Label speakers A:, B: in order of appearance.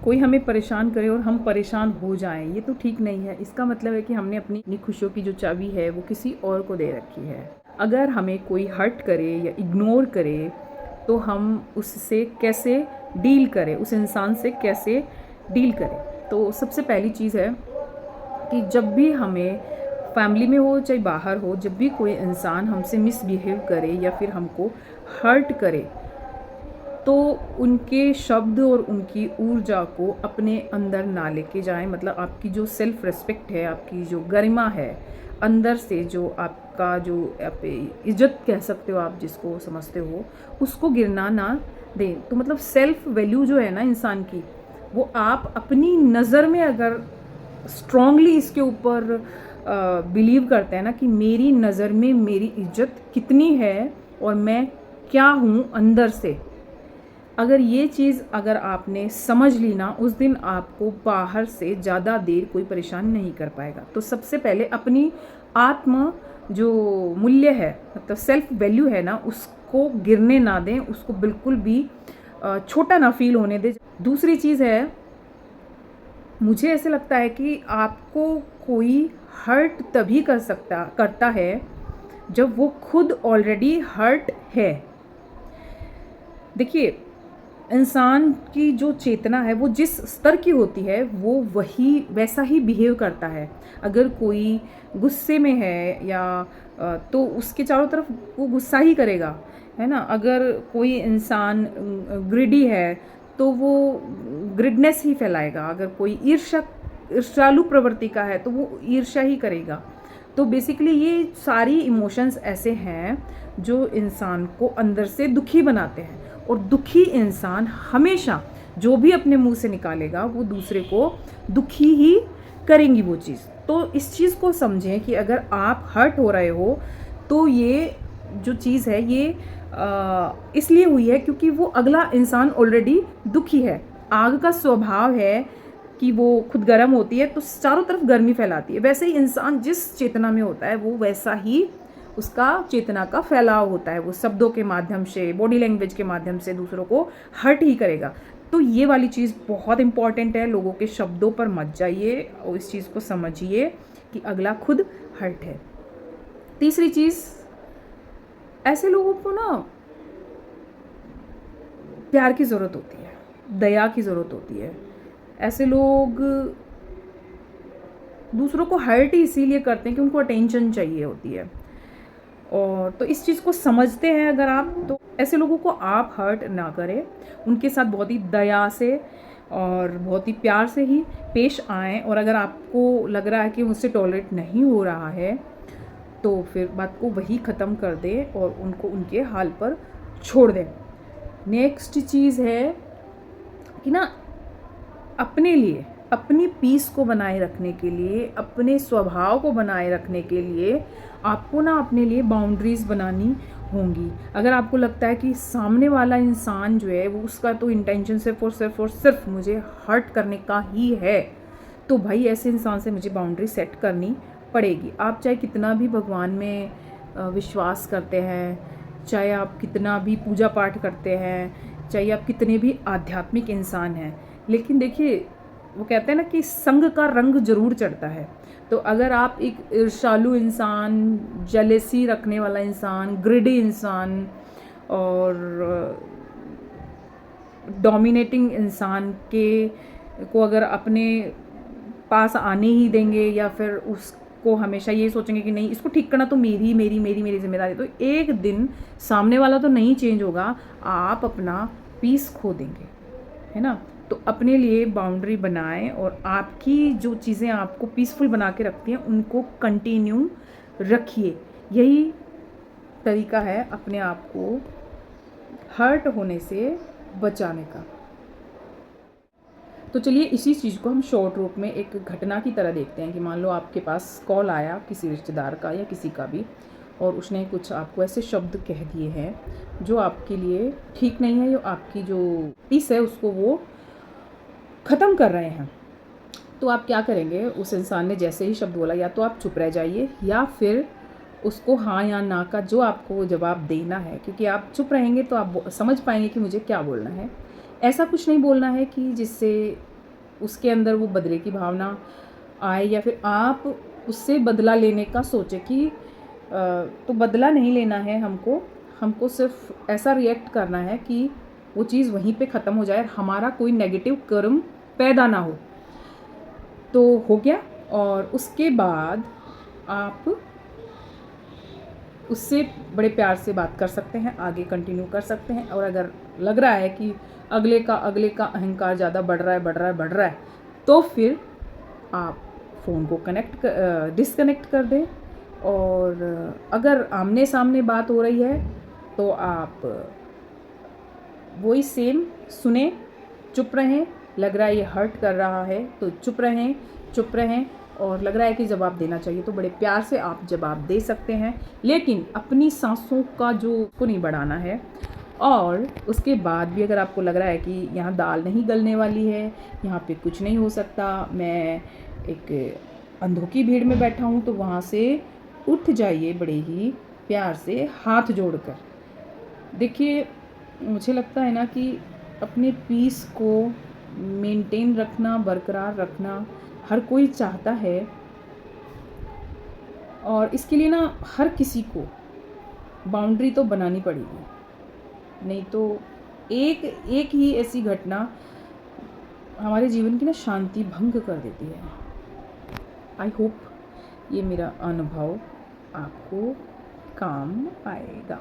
A: कोई हमें परेशान करे और हम परेशान हो जाएं, ये तो ठीक नहीं है। इसका मतलब है कि हमने अपनी खुशियों की जो चाबी है वो किसी और को दे रखी है। अगर हमें कोई हर्ट करे या इग्नोर करे तो हम उससे कैसे डील करें, उस इंसान से कैसे डील करें। तो सबसे पहली चीज़ है कि जब भी हमें फैमिली में हो चाहे बाहर हो, जब भी कोई इंसान हमसे मिसबिहेव करे या फिर हमको हर्ट करे तो उनके शब्द और उनकी ऊर्जा को अपने अंदर ना लेके जाएं। मतलब आपकी जो सेल्फ रिस्पेक्ट है, आपकी जो गरिमा है अंदर से, जो आपका जो आप इज्जत कह सकते हो, आप जिसको समझते हो, उसको गिरना ना दें। तो मतलब सेल्फ वैल्यू जो है ना इंसान की, वो आप अपनी नज़र में अगर स्ट्रांगली इसके ऊपर बिलीव करते हैं ना कि मेरी नज़र में मेरी इज्जत कितनी है और मैं क्या हूँ अंदर से, अगर ये चीज़ अगर आपने समझ ली ना, उस दिन आपको बाहर से ज़्यादा देर कोई परेशान नहीं कर पाएगा। तो सबसे पहले अपनी आत्म जो मूल्य है, मतलब सेल्फ वैल्यू है ना, उसको गिरने ना दें, उसको बिल्कुल भी छोटा ना फील होने दें। दूसरी चीज़ है, मुझे ऐसे लगता है कि आपको कोई हर्ट तभी करता है जब वो खुद ऑलरेडी हर्ट है। देखिए, इंसान की जो चेतना है वो जिस स्तर की होती है वो वही वैसा ही बिहेव करता है। अगर कोई गुस्से में है या तो उसके चारों तरफ वो गुस्सा ही करेगा, है ना। अगर कोई इंसान ग्रिडी है तो वो ग्रिडनेस ही फैलाएगा। अगर कोई ईर्ष्यालु प्रवृत्ति का है तो वो ईर्ष्या ही करेगा। तो बेसिकली ये सारी इमोशंस ऐसे हैं जो इंसान को अंदर से दुखी बनाते हैं, और दुखी इंसान हमेशा जो भी अपने मुंह से निकालेगा वो दूसरे को दुखी ही करेंगी वो चीज़। तो इस चीज़ को समझें कि अगर आप हर्ट हो रहे हो तो ये जो चीज़ है ये इसलिए हुई है क्योंकि वो अगला इंसान ऑलरेडी दुखी है। आग का स्वभाव है कि वो खुद गर्म होती है तो चारों तरफ गर्मी फैलाती है। वैसे ही इंसान जिस चेतना में होता है वो वैसा ही उसका चेतना का फैलाव होता है। वो शब्दों के माध्यम से, बॉडी लैंग्वेज के माध्यम से दूसरों को हर्ट ही करेगा। तो ये वाली चीज़ बहुत इंपॉर्टेंट है। लोगों के शब्दों पर मत जाइए और इस चीज़ को समझिए कि अगला खुद हर्ट है। तीसरी चीज़, ऐसे लोगों को ना प्यार की ज़रूरत होती है, दया की ज़रूरत होती है। ऐसे लोग दूसरों को हर्ट ही इसीलिए करते हैं कि उनको अटेंशन चाहिए होती है। और तो इस चीज़ को समझते हैं अगर आप, तो ऐसे लोगों को आप हर्ट ना करें, उनके साथ बहुत ही दया से और बहुत ही प्यार से ही पेश आएँ। और अगर आपको लग रहा है कि मुझसे टॉलरेट नहीं हो रहा है तो फिर बात को वही ख़त्म कर दें और उनको उनके हाल पर छोड़ दें। नेक्स्ट चीज़ है कि ना, अपने लिए, अपनी पीस को बनाए रखने के लिए, अपने स्वभाव को बनाए रखने के लिए आपको ना अपने लिए बाउंड्रीज़ बनानी होंगी। अगर आपको लगता है कि सामने वाला इंसान जो है वो उसका तो इंटेंशन सिर्फ और सिर्फ मुझे हर्ट करने का ही है, तो भाई ऐसे इंसान से मुझे बाउंड्री सेट करनी पड़ेगी। आप चाहे कितना भी भगवान में विश्वास करते हैं, चाहे आप कितना भी पूजा पाठ करते हैं, चाहे आप कितने भी आध्यात्मिक इंसान हैं, लेकिन देखिए वो कहते हैं ना कि संग का रंग जरूर चढ़ता है। तो अगर आप एक ईर्ष्यालु इंसान, जेलेसी रखने वाला इंसान, ग्रिडी इंसान और डोमिनेटिंग इंसान को अगर अपने पास आने ही देंगे या फिर उसको हमेशा ये सोचेंगे कि नहीं इसको ठीक करना तो मेरी मेरी मेरी मेरी जिम्मेदारी, तो एक दिन सामने वाला तो नहीं चेंज होगा, आप अपना पीस खो देंगे, है ना। तो अपने लिए बाउंड्री बनाएं और आपकी जो चीज़ें आपको पीसफुल बना के रखती हैं उनको कंटिन्यू रखिए। यही तरीका है अपने आप को हर्ट होने से बचाने का। तो चलिए इसी चीज़ को हम शॉर्ट रूप में एक घटना की तरह देखते हैं कि मान लो आपके पास कॉल आया किसी रिश्तेदार का या किसी का भी, और उसने कुछ आपको ऐसे शब्द कह दिए हैं जो आपके लिए ठीक नहीं है, जो आपकी जो पीस है उसको वो ख़त्म कर रहे हैं। तो आप क्या करेंगे, उस इंसान ने जैसे ही शब्द बोला या तो आप चुप रह जाइए या फिर उसको हाँ या ना का जो आपको जवाब देना है, क्योंकि आप चुप रहेंगे तो आप समझ पाएंगे कि मुझे क्या बोलना है। ऐसा कुछ नहीं बोलना है कि जिससे उसके अंदर वो बदले की भावना आए, या फिर आप उससे बदला लेने का सोचें कि तो बदला नहीं लेना है हमको सिर्फ ऐसा रिएक्ट करना है कि वो चीज़ वहीं पे ख़त्म हो जाए, हमारा कोई नेगेटिव कर्म पैदा ना हो। तो हो गया, और उसके बाद आप उससे बड़े प्यार से बात कर सकते हैं, आगे कंटिन्यू कर सकते हैं। और अगर लग रहा है कि अगले का अहंकार ज़्यादा बढ़ रहा है, तो फिर आप फ़ोन को डिस्कनेक्ट कर दें। और अगर आमने सामने बात हो रही है तो आप वही सेम सुने, चुप रहें। लग रहा है ये हर्ट कर रहा है तो चुप रहें। और लग रहा है कि जवाब देना चाहिए तो बड़े प्यार से आप जवाब दे सकते हैं, लेकिन अपनी सांसों का जो को नहीं बढ़ाना है। और उसके बाद भी अगर आपको लग रहा है कि यहाँ दाल नहीं गलने वाली है, यहाँ पे कुछ नहीं हो सकता, मैं एक अंधों की भीड़ में बैठा हूँ, तो वहाँ से उठ जाइए बड़े ही प्यार से हाथ जोड़कर। देखिए, मुझे लगता है ना कि अपने पीस को मेंटेन रखना, बरकरार रखना हर कोई चाहता है, और इसके लिए ना हर किसी को बाउंड्री तो बनानी पड़ेगी, नहीं तो एक ही ऐसी घटना हमारे जीवन की ना शांति भंग कर देती है। आई होप ये मेरा अनुभव आपको काम आएगा।